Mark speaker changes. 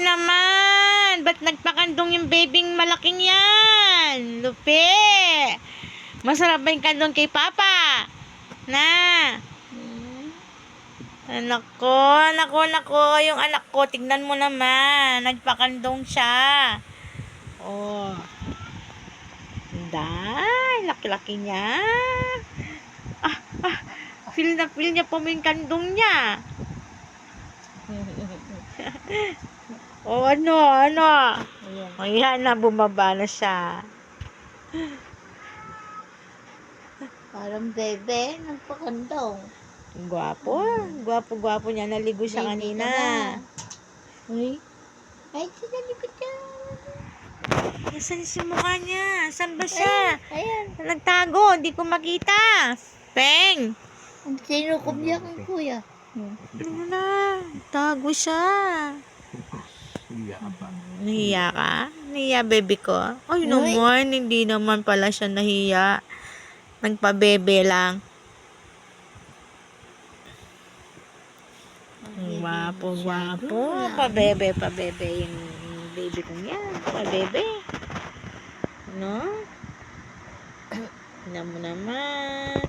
Speaker 1: naman. Ba't nagpakandong yung babing malaking yan? Lupi. Masarap ba yung kandong kay Papa? Na. Anak ko. Yung anak ko, tignan mo naman. Nagpakandong siya. Oh. Day, laki-laki niya. Feel niya po yung kandong niya. O ano? Ayan na, bumaba na siya.
Speaker 2: Parang bebe, nagpakandong.
Speaker 1: Gwapo niya. Naligo siya
Speaker 2: Baby
Speaker 1: kanina.
Speaker 2: ka na. Uy. Ay, sinalikot ka.
Speaker 1: Nasaan si mukha niya? Saan ba siya?
Speaker 2: Ayan.
Speaker 1: Nagtago, hindi ko makita. Peng!
Speaker 2: Ang sinukob niya kang kuya.
Speaker 1: Ano na? Tago siya. Nahiya ka? Nahiya, baby ko? Ay naman, hindi naman pala siya nahiya. Nagpa-bebe lang. Gwapo. Pa-bebe yung baby ko niya. Pa-bebe. No? Tignan mo naman.